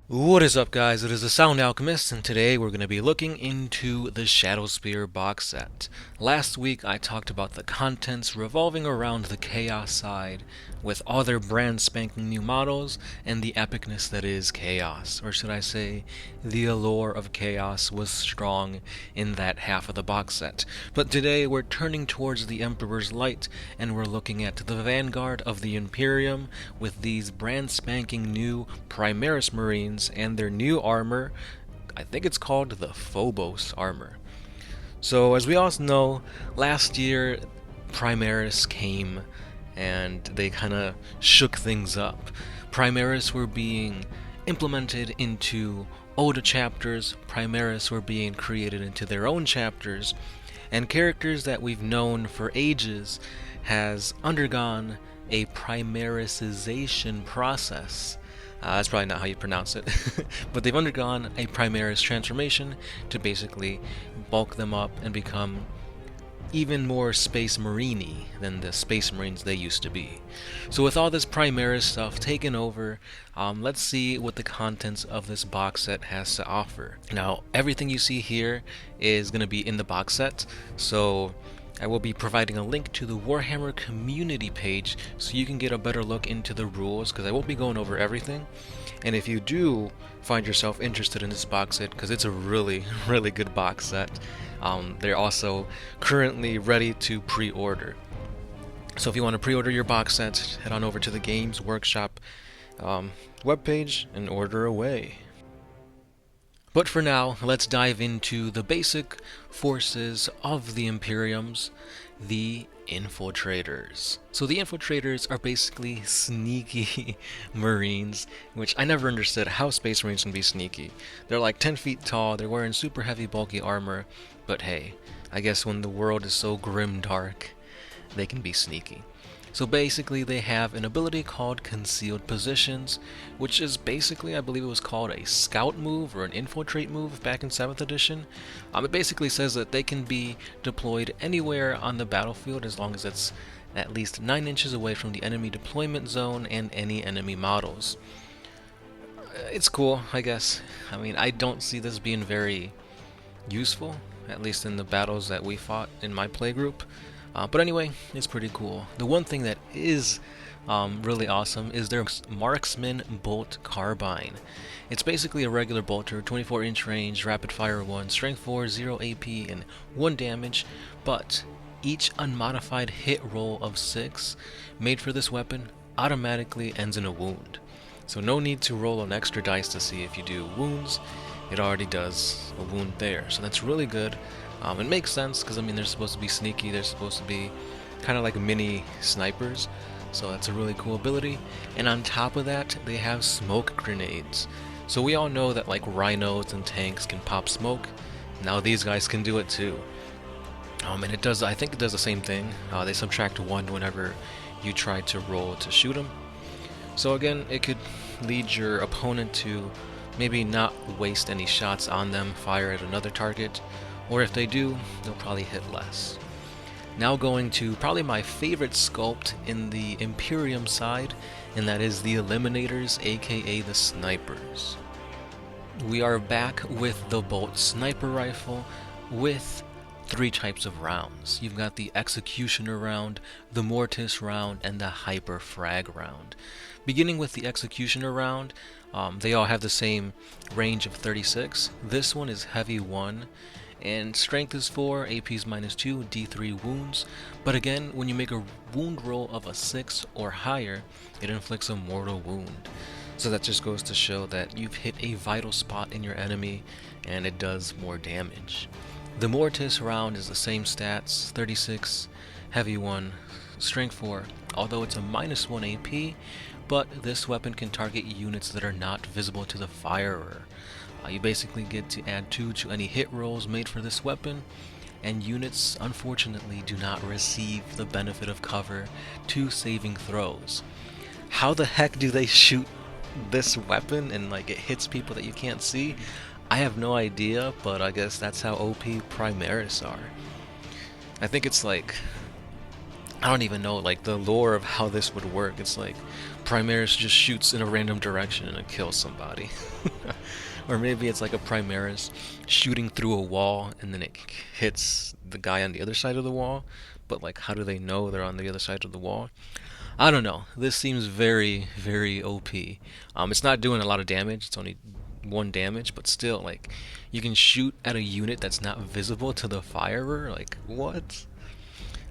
What is up, guys? It is the Sound Alchemist, and today we're going to be looking into the ShadowSpear box set. Last week I talked about the contents revolving around the Chaos side, with all their brand spanking new models and the epicness that is Chaos. Or should I say, the allure of Chaos was strong in that half of the box set. But today we're turning towards the Emperor's Light, and we're looking at the vanguard of the Imperium with these brand spanking new Primaris Marines and their new armor. I think it's called the Phobos armor. So, as we all know, last year Primaris came and they kind of shook things up. Primaris were being implemented into older chapters, Primaris were being created into their own chapters, and characters that we've known for ages has undergone a Primarisization process. That's probably not how you pronounce it, but they've undergone a Primaris transformation to basically bulk them up and become even more Space Marine-y than the Space Marines they used to be. So with all this Primaris stuff taken over, let's see what the contents of this box set has to offer. Now, everything you see here is going to be in the box set, so I will be providing a link to the Warhammer community page so you can get a better look into the rules, because I won't be going over everything. And if you do find yourself interested in this box set, because it's a really, really good box set, they're also currently ready to pre-order. So if you want to pre-order your box set, head on over to the Games Workshop webpage and order away. But for now, let's dive into the basic forces of the Imperiums, the Infiltrators. So the Infiltrators are basically sneaky Marines, which I never understood how Space Marines can be sneaky. They're like 10 feet tall, they're wearing super heavy bulky armor, but hey, I guess when the world is so grim dark, they can be sneaky. So basically they have an ability called Concealed Positions, which is basically, I believe it was called a scout move or an infiltrate move back in 7th edition. It basically says that they can be deployed anywhere on the battlefield as long as it's at least 9 inches away from the enemy deployment zone and any enemy models. It's cool, I guess. I mean, I don't see this being very useful, at least in the battles that we fought in my playgroup. But anyway, it's pretty cool. The one thing that is really awesome is their Marksman Bolt Carbine. It's basically a regular bolter, 24-inch range, rapid fire 1, strength 4, 0 AP, and 1 damage, but each unmodified hit roll of 6 made for this weapon automatically ends in a wound. So no need to roll an extra dice to see if you do wounds. It already does a wound there, so that's really good. It makes sense because, I mean, they're supposed to be sneaky, they're supposed to be kind of like mini snipers, so that's a really cool ability. And on top of that, they have smoke grenades. So we all know that like rhinos and tanks can pop smoke, now these guys can do it too. And it does, I think it does the same thing. They subtract 1 whenever you try to roll to shoot them. So again, it could lead your opponent to maybe not waste any shots on them, fire at another target, or if they do, they'll probably hit less. Now going to probably my favorite sculpt in the Imperium side, and that is the Eliminators, aka the Snipers. We are back with the Bolt Sniper Rifle with 3 types of rounds. You've got the Executioner round, the Mortis round, and the Hyper Frag round. Beginning with the Executioner round, they all have the same range of 36. This one is Heavy 1, and strength is 4, AP is -2, D3 wounds, but again, when you make a wound roll of a 6 or higher, it inflicts a mortal wound. So that just goes to show that you've hit a vital spot in your enemy, and it does more damage. The Mortis round is the same stats, 36, Heavy 1, Strength 4, although it's a -1 AP, but this weapon can target units that are not visible to the firer. You basically get to add 2 to any hit rolls made for this weapon, and units unfortunately do not receive the benefit of cover to saving throws. How the heck do they shoot this weapon and like it hits people that you can't see? I have no idea, but I guess that's how OP Primaris are. I think it's like I don't even know like the lore of how this would work. It's like Primaris just shoots in a random direction and it kills somebody. Or maybe it's like a Primaris shooting through a wall and then it hits the guy on the other side of the wall. But like, how do they know they're on the other side of the wall? I don't know. This seems very, very OP. It's not doing a lot of damage. It's only 1 damage, but still, like, you can shoot at a unit that's not visible to the firer. Like, what?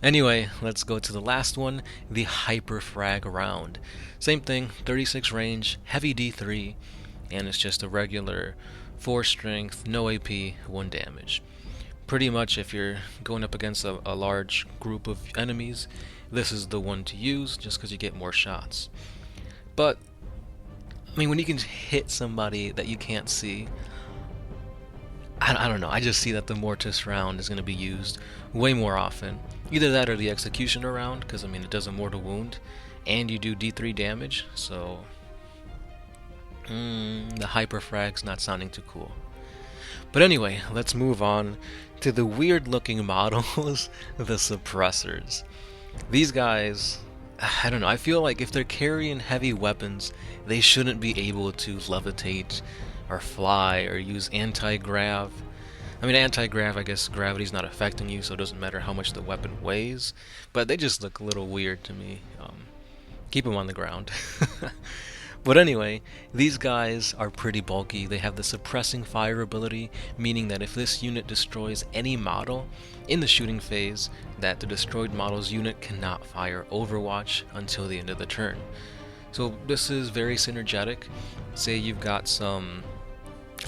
Anyway, let's go to the last one, the Hyper Frag round. Same thing, 36 range, heavy D3, and it's just a regular 4 strength, no AP, 1 damage. Pretty much if you're going up against a large group of enemies, this is the one to use just because you get more shots. But, I mean, when you can hit somebody that you can't see, I don't know, I just see that the Mortis round is going to be used way more often. Either that or the Executioner round, because I mean it does a mortal wound, and you do D3 damage, so the Hyper Frag's not sounding too cool. But anyway, let's move on to the weird looking models, the Suppressors. These guys, I don't know, I feel like if they're carrying heavy weapons, they shouldn't be able to levitate or fly or use anti-grav. I mean, anti-grav, I guess gravity's not affecting you, so it doesn't matter how much the weapon weighs, but they just look a little weird to me. Keep them on the ground. But anyway, these guys are pretty bulky. They have the suppressing fire ability, meaning that if this unit destroys any model in the shooting phase, that the destroyed model's unit cannot fire Overwatch until the end of the turn. So this is very synergetic. Say you've got some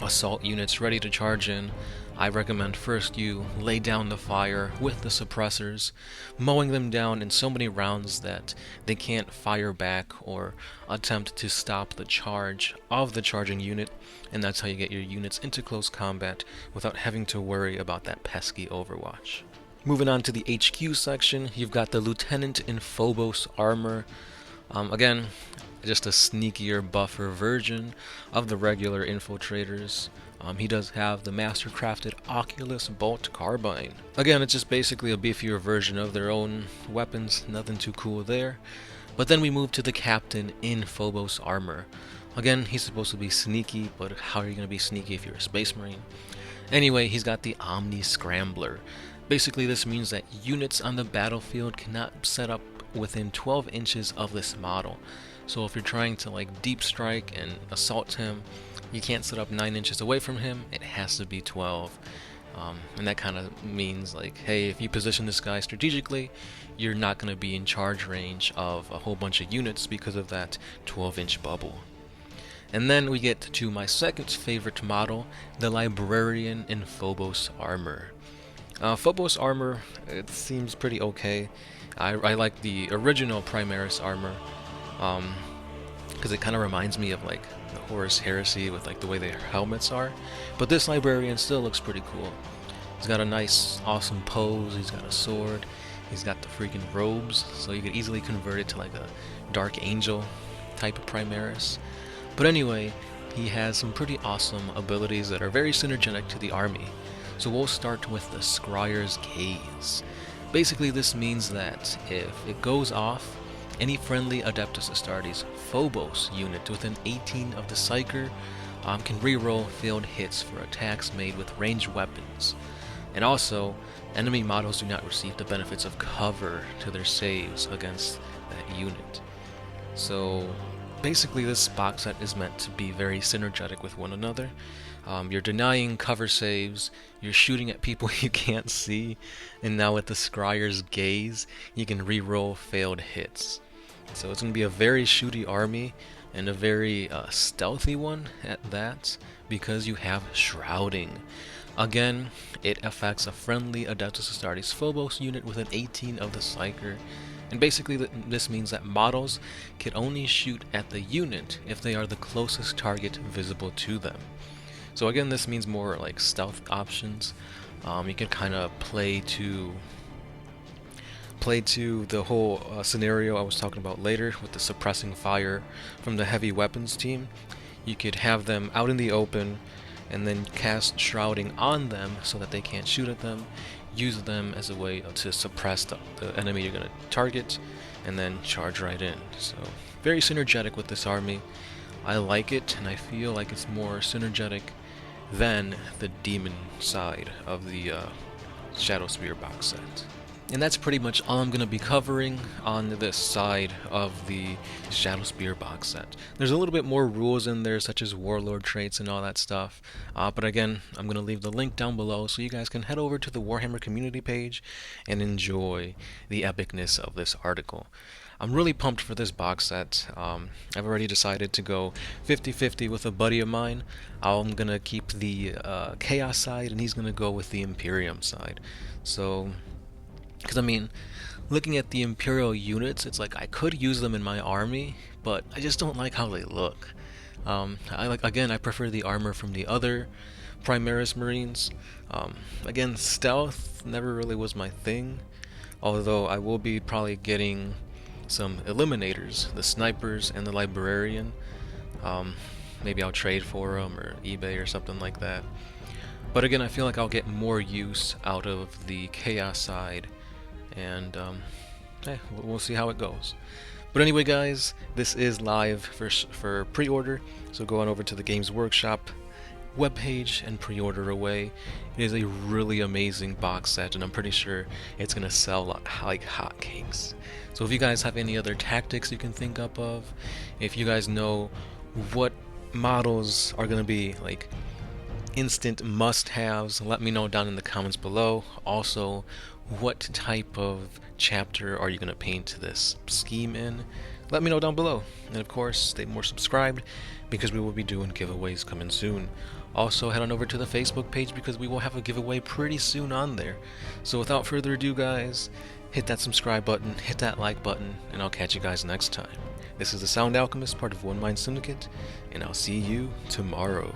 assault units ready to charge in, I recommend first you lay down the fire with the suppressors, mowing them down in so many rounds that they can't fire back or attempt to stop the charge of the charging unit, and that's how you get your units into close combat without having to worry about that pesky Overwatch. Moving on to the HQ section, you've got the Lieutenant in Phobos armor. Again, just a sneakier, buffer version of the regular infiltrators. He does have the master-crafted Oculus Bolt Carbine. Again, it's just basically a beefier version of their own weapons, nothing too cool there. But then we move to the Captain in Phobos armor. Again, he's supposed to be sneaky, but how are you going to be sneaky if you're a Space Marine? Anyway, he's got the Omni Scrambler. Basically, this means that units on the battlefield cannot set up within 12 inches of this model. So if you're trying to like deep strike and assault him, you can't set up 9 inches away from him, it has to be 12. And that kind of means like, hey, if you position this guy strategically, you're not going to be in charge range of a whole bunch of units because of that 12-inch bubble. And then we get to my second favorite model, the Librarian in Phobos armor. Phobos armor, it seems pretty okay. I like the original Primaris armor, because it kind of reminds me of like the Horus Heresy with like the way their helmets are. But this Librarian still looks pretty cool. He's got a nice, awesome pose. He's got a sword. He's got the freaking robes, so you could easily convert it to like a Dark Angel type of Primaris. But anyway, he has some pretty awesome abilities that are very synergetic to the army. So we'll start with the Scryer's Gaze. Basically, this means that if it goes off, any friendly Adeptus Astartes Phobos unit within 18 of the Seikar can reroll failed hits for attacks made with ranged weapons. And also, enemy models do not receive the benefits of cover to their saves against that unit. So basically, this box set is meant to be very synergetic with one another. You're denying cover saves, you're shooting at people you can't see, and now with the Scryer's Gaze, you can reroll failed hits. So it's going to be a very shooty army, and a very stealthy one at that, because you have Shrouding. Again, it affects a friendly Adeptus Astartes Phobos unit within 18 of the Seikar, and basically this means that models can only shoot at the unit if they are the closest target visible to them. So again, this means more like stealth options. You can kind of play to the whole scenario I was talking about later with the suppressing fire from the heavy weapons team. You could have them out in the open and then cast Shrouding on them so that they can't shoot at them. use them as a way to suppress the enemy you're going to target, and then charge right in. So very synergetic with this army. I like it, and I feel like it's more synergetic than the demon side of the ShadowSpear box set. And that's pretty much all I'm going to be covering on this side of the ShadowSpear box set. There's a little bit more rules in there, such as warlord traits and all that stuff. But again, I'm going to leave the link down below so you guys can head over to the Warhammer community page and enjoy the epicness of this article. I'm really pumped for this box set. I've already decided to go 50-50 with a buddy of mine. I'm going to keep the Chaos side, and he's going to go with the Imperium side. So, because I mean, looking at the Imperial units, it's like I could use them in my army, but I just don't like how they look. I prefer the armor from the other Primaris Marines. Again, stealth never really was my thing, although I will be probably getting some eliminators, the snipers and the librarian. Maybe I'll trade for them or eBay or something like that. But again, I feel like I'll get more use out of the Chaos side, and we'll see how it goes. But anyway, guys, this is live for pre-order, so go on over to the Games Workshop webpage and pre-order away. It is a really amazing box set, and I'm pretty sure it's gonna sell like hotcakes. So if you guys have any other tactics you can think up of, if you guys know what models are gonna be like instant must-haves, let me know down in the comments below. Also, what type of chapter are you gonna paint this scheme in? Let me know down below. And of course, stay more subscribed, because we will be doing giveaways coming soon. Also, head on over to the Facebook page, because we will have a giveaway pretty soon on there. So without further ado, guys, hit that subscribe button, hit that like button, and I'll catch you guys next time. This is the Sound Alchemist, part of One Mind Syndicate, and I'll see you tomorrow.